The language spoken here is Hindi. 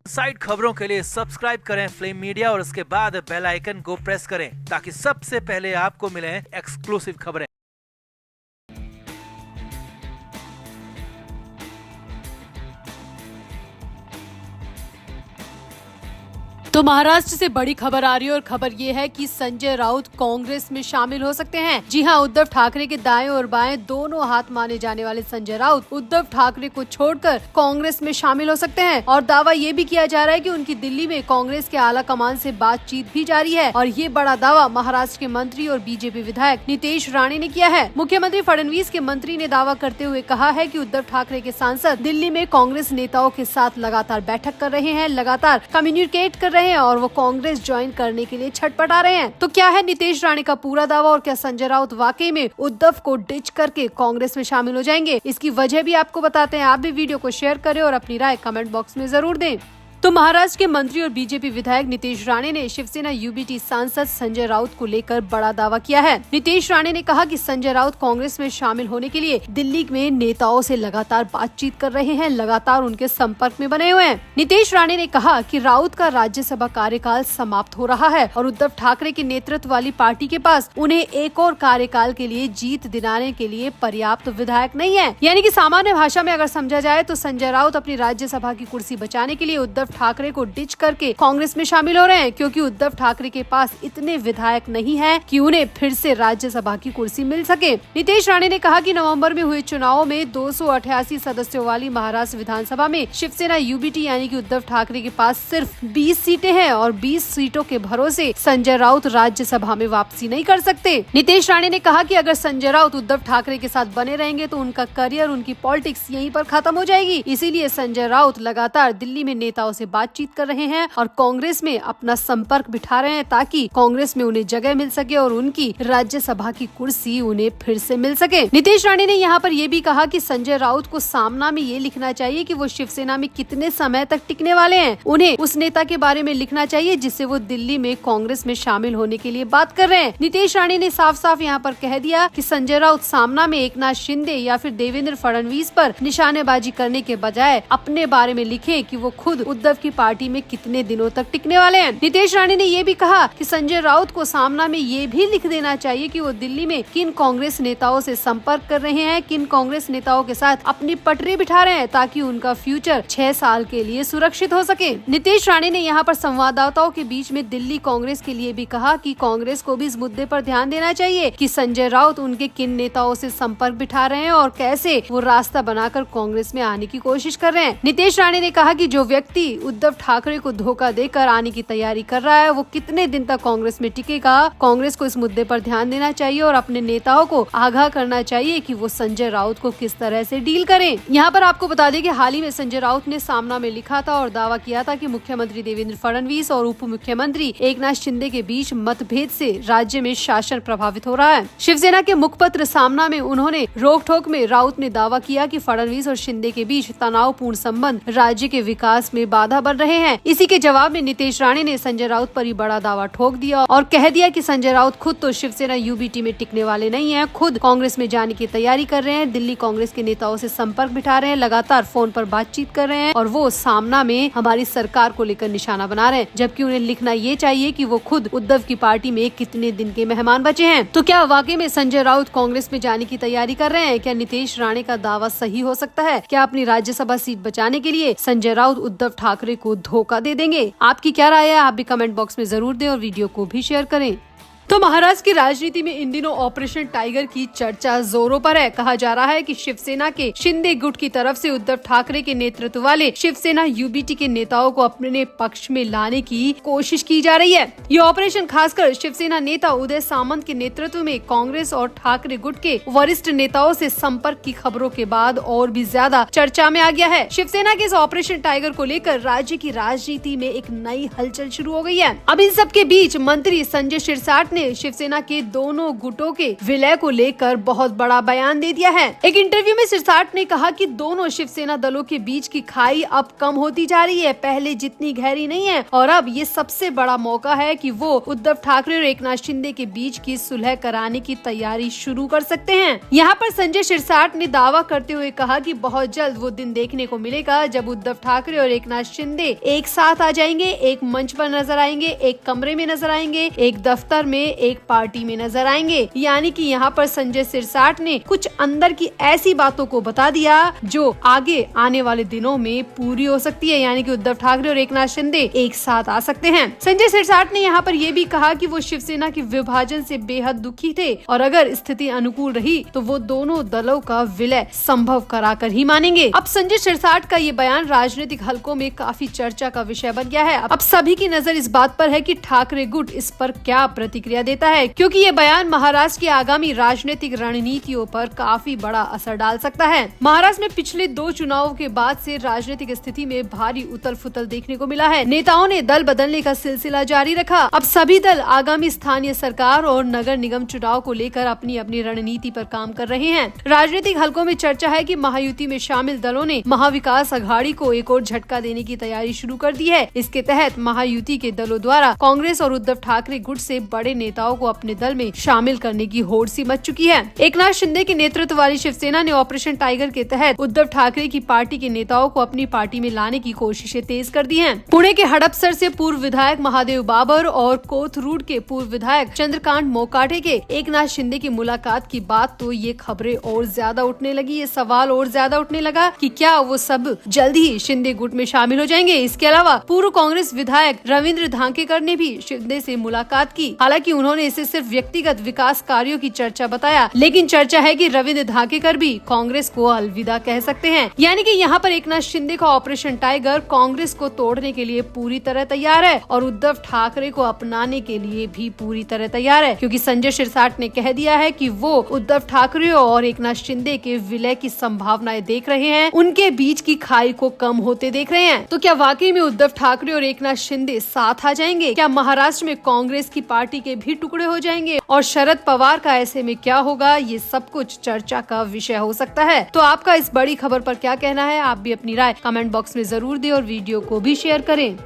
साइड खबरों के लिए सब्सक्राइब करें फ्लेम मीडिया और उसके बाद बेल आइकन को प्रेस करें ताकि सबसे पहले आपको मिले एक्सक्लूसिव खबरें। तो महाराष्ट्र से बड़ी खबर आ रही है और खबर ये है कि संजय राउत कांग्रेस में शामिल हो सकते हैं। जी हां, उद्धव ठाकरे के दाएं और बाएं दोनों हाथ माने जाने वाले संजय राउत उद्धव ठाकरे को छोड़कर कांग्रेस में शामिल हो सकते हैं और दावा ये भी किया जा रहा है कि उनकी दिल्ली में कांग्रेस के आला कमान से बातचीत भी जारी है। और ये बड़ा दावा महाराष्ट्र के मंत्री और बीजेपी विधायक नितेश राणे ने किया है। मुख्यमंत्री फडणवीस के मंत्री ने दावा करते हुए कहा है कि उद्धव ठाकरे के सांसद दिल्ली में कांग्रेस नेताओं के साथ लगातार बैठक कर रहे हैं, लगातार कम्युनिकेट कर रहे हैं और वो कांग्रेस ज्वाइन करने के लिए छटपटा रहे हैं। तो क्या है नितेश राणे का पूरा दावा और क्या संजय राउत वाकई में उद्धव को डिच करके कांग्रेस में शामिल हो जाएंगे? इसकी वजह भी आपको बताते हैं। आप भी वीडियो को शेयर करें और अपनी राय कमेंट बॉक्स में जरूर दें। तो महाराष्ट्र के मंत्री और बीजेपी विधायक नितेश राणे ने शिवसेना यूबीटी सांसद संजय राउत को लेकर बड़ा दावा किया है। नितेश राणे ने कहा कि संजय राउत कांग्रेस में शामिल होने के लिए दिल्ली में नेताओं से लगातार बातचीत कर रहे हैं, लगातार उनके संपर्क में बने हुए हैं। नितेश राणे ने कहा कि राउत का राज्यसभा कार्यकाल समाप्त हो रहा है और उद्धव ठाकरे के नेतृत्व वाली पार्टी के पास उन्हें एक और कार्यकाल के लिए जीत दिलाने के लिए पर्याप्त विधायक नहीं है। यानी कि सामान्य भाषा में अगर समझा जाए तो संजय राउत अपनी राज्यसभा की कुर्सी बचाने के लिए उद्धव ठाकरे को डिच करके कांग्रेस में शामिल हो रहे हैं, क्योंकि उद्धव ठाकरे के पास इतने विधायक नहीं हैं कि उन्हें फिर से राज्यसभा की कुर्सी मिल सके। नितेश राणे ने कहा कि नवंबर में हुए चुनाव में 288 सदस्यों वाली महाराष्ट्र विधानसभा में शिवसेना यूबीटी यानी कि उद्धव ठाकरे के पास सिर्फ 20 सीटें हैं और 20 सीटों के भरोसे संजय राउत राज्यसभा में वापसी नहीं कर सकते। नितेश राणे ने कहा कि अगर संजय राउत उद्धव ठाकरे के साथ बने रहेंगे तो उनका करियर, उनकी पॉलिटिक्स यहीं पर खत्म हो जाएगी। इसीलिए संजय राउत लगातार दिल्ली में नेताओं से बातचीत कर रहे हैं और कांग्रेस में अपना संपर्क बिठा रहे हैं ताकि कांग्रेस में उन्हें जगह मिल सके और उनकी राज्यसभा की कुर्सी उन्हें फिर से मिल सके। नितेश राणे ने यहाँ पर यह भी कहा कि संजय राउत को सामना में ये लिखना चाहिए कि वो शिवसेना में कितने समय तक टिकने वाले हैं। उन्हें उस नेता के बारे में लिखना चाहिए जिससे वो दिल्ली में कांग्रेस में शामिल होने के लिए बात कर रहे हैं। नितेश राणे ने साफ साफ यहाँ पर कह दिया कि संजय राउत सामना में एकनाथ शिंदे या फिर देवेंद्र फडणवीस पर निशानेबाजी करने के बजाय अपने बारे में लिखे कि वो खुद उद्धव की पार्टी में कितने दिनों तक टिकने वाले हैं। नितेश राणे ने ये भी कहा कि संजय राउत को सामना में ये भी लिख देना चाहिए कि वो दिल्ली में किन कांग्रेस नेताओं से संपर्क कर रहे हैं, किन कांग्रेस नेताओं के साथ अपनी पटरी बिठा रहे हैं ताकि उनका फ्यूचर 6 साल के लिए सुरक्षित हो सके। नितेश राणे ने यहाँ पर संवाददाताओं के बीच में दिल्ली कांग्रेस के लिए भी कहा कि कांग्रेस को भी इस मुद्दे पर ध्यान देना चाहिए कि संजय राउत उनके किन नेताओं से संपर्क बिठा रहे हैं और कैसे वो रास्ता बनाकर कांग्रेस में आने की कोशिश कर रहे हैं। नितेश राणे ने कहा कि जो व्यक्ति उद्धव ठाकरे को धोखा देकर आने की तैयारी कर रहा है वो कितने दिन तक कांग्रेस में टिकेगा। कांग्रेस को इस मुद्दे पर ध्यान देना चाहिए और अपने नेताओं को आगाह करना चाहिए कि वो संजय राउत को किस तरह से डील करें। यहाँ पर आपको बता दें कि हाल ही में संजय राउत ने सामना में लिखा था और दावा किया था कि मुख्यमंत्री देवेंद्र फडणवीस और उप मुख्यमंत्री एकनाथ शिंदे के बीच मतभेद से राज्य में शासन प्रभावित हो रहा है। शिवसेना के मुखपत्र सामना में उन्होंने रोक ठोक में राउत ने दावा किया कि फडणवीस और शिंदे के बीच तनावपूर्ण संबंध राज्य के विकास में बाधा बन रहे हैं। इसी के जवाब में नितेश राणे ने संजय राउत पर ही बड़ा दावा ठोक दिया और कह दिया कि संजय राउत खुद तो शिवसेना यूबीटी में टिकने वाले नहीं हैं, खुद कांग्रेस में जाने की तैयारी कर रहे हैं, दिल्ली कांग्रेस के नेताओं से संपर्क बिठा रहे हैं, लगातार फोन पर बातचीत कर रहे हैं और वो सामना में हमारी सरकार को लेकर निशाना बना रहे हैं, जबकि उन्हें लिखना ये चाहिए कि वो खुद उद्धव की पार्टी में कितने दिन के मेहमान बचे हैं। तो क्या वाकई में संजय राउत कांग्रेस में जाने की तैयारी कर रहे हैं? क्या नितेश राणे का दावा सही हो सकता है? क्या अपनी राज्यसभा सीट बचाने के लिए संजय राउत उद्धव ठाकरे को धोखा दे देंगे? आपकी क्या राय है? आप भी कमेंट बॉक्स में जरूर दें और वीडियो को भी शेयर करें। तो महाराष्ट्र की राजनीति में इन दिनों ऑपरेशन टाइगर की चर्चा जोरों पर है। कहा जा रहा है कि शिवसेना के शिंदे गुट की तरफ से उद्धव ठाकरे के नेतृत्व वाले शिवसेना यूबीटी के नेताओं को अपने पक्ष में लाने की कोशिश की जा रही है। ये ऑपरेशन खासकर शिवसेना नेता उदय सामंत के नेतृत्व में कांग्रेस और ठाकरे गुट के वरिष्ठ नेताओं से संपर्क की खबरों के बाद और भी ज्यादा चर्चा में आ गया है। शिवसेना के इस ऑपरेशन टाइगर को लेकर राज्य की राजनीति में एक नई हलचल शुरू हो गई है। अब इन सब के बीच मंत्री संजय शिरसाट ने शिवसेना के दोनों गुटों के विलय को लेकर बहुत बड़ा बयान दे दिया है। एक इंटरव्यू में सिरसाट ने कहा कि दोनों शिवसेना दलों के बीच की खाई अब कम होती जा रही है, पहले जितनी गहरी नहीं है और अब ये सबसे बड़ा मौका है कि वो उद्धव ठाकरे और एकनाथ शिंदे के बीच की सुलह कराने की तैयारी शुरू कर सकते हैं। यहाँ पर संजय सिरसाट ने दावा करते हुए कहा कि बहुत जल्द वो दिन देखने को मिलेगा जब उद्धव ठाकरे और एकनाथ शिंदे एक साथ आ जाएंगे, एक मंच पर नजर आएंगे, एक कमरे में नजर आएंगे, एक दफ्तर में, एक पार्टी में नजर आएंगे। यानी कि यहाँ पर संजय सिरसाट ने कुछ अंदर की ऐसी बातों को बता दिया जो आगे आने वाले दिनों में पूरी हो सकती है, यानी कि उद्धव ठाकरे और एकनाथ शिंदे एक साथ आ सकते हैं। संजय सिरसाट ने यहाँ पर यह भी कहा कि वो शिवसेना के विभाजन से बेहद दुखी थे और अगर स्थिति अनुकूल रही तो वो दोनों दलों का विलय संभव कराकर ही मानेंगे। अब संजय सिरसाट का ये बयान राजनीतिक हलकों में काफी चर्चा का विषय बन गया है। अब सभी की नजर इस बात पर है कि ठाकरे गुट इस पर क्या प्रतिक्रिया देता है, क्योंकि ये बयान महाराष्ट्र की आगामी राजनीतिक रणनीतियों पर काफी बड़ा असर डाल सकता है। महाराष्ट्र में पिछले 2 चुनावों के बाद से राजनीतिक स्थिति में भारी उथल फुथल देखने को मिला है। नेताओं ने दल बदलने का सिलसिला जारी रखा। अब सभी दल आगामी स्थानीय सरकार और नगर निगम चुनाव को लेकर अपनी अपनी रणनीति पर काम कर रहे हैं। राजनीतिक हलकों में चर्चा है कि महायुति में शामिल दलों ने महाविकास अघाड़ी को एक और झटका देने की तैयारी शुरू कर दी है। इसके तहत महायुति के दलों द्वारा कांग्रेस और उद्धव ठाकरे गुट से बड़े नेताओं को अपने दल में शामिल करने की होड़ सी मच चुकी है। एकनाथ शिंदे के नेतृत्व वाली शिवसेना ने ऑपरेशन टाइगर के तहत उद्धव ठाकरे की पार्टी के नेताओं को अपनी पार्टी में लाने की कोशिशें तेज कर दी हैं। पुणे के हड़पसर से पूर्व विधायक महादेव बाबर और कोथरूड के पूर्व विधायक चंद्रकांत मोकाटे के एकनाथ शिंदे की मुलाकात की बात तो ये खबरें और ज्यादा उठने लगी, ये सवाल और ज्यादा उठने लगा कि क्या वो सब जल्द ही शिंदे गुट में शामिल हो जाएंगे। इसके अलावा पूर्व कांग्रेस विधायक रविंद्र धांकेकर ने भी शिंदे से मुलाकात की। हालांकि उन्होंने इसे सिर्फ व्यक्तिगत विकास कार्यों की चर्चा बताया, लेकिन चर्चा है कि रविंद्र धांकेकर भी कांग्रेस को अलविदा कह सकते हैं। यानी कि यहाँ पर एकनाथ शिंदे का ऑपरेशन टाइगर कांग्रेस को तोड़ने के लिए पूरी तरह तैयार है और उद्धव ठाकरे को अपनाने के लिए भी पूरी तरह तैयार है, क्योंकि संजय सिरसाट ने कह दिया है कि वो उद्धव ठाकरे और एकनाथ शिंदे के विलय की संभावनाएं देख रहे हैं, उनके बीच की खाई को कम होते देख रहे हैं। तो क्या वाकई में उद्धव ठाकरे और एकनाथ शिंदे साथ आ जाएंगे? क्या महाराष्ट्र में कांग्रेस की पार्टी के भी टुकड़े हो जाएंगे और शरद पवार का ऐसे में क्या होगा? ये सब कुछ चर्चा का विषय हो सकता है। तो आपका इस बड़ी खबर पर क्या कहना है? आप भी अपनी राय कमेंट बॉक्स में जरूर दें और वीडियो को भी शेयर करें।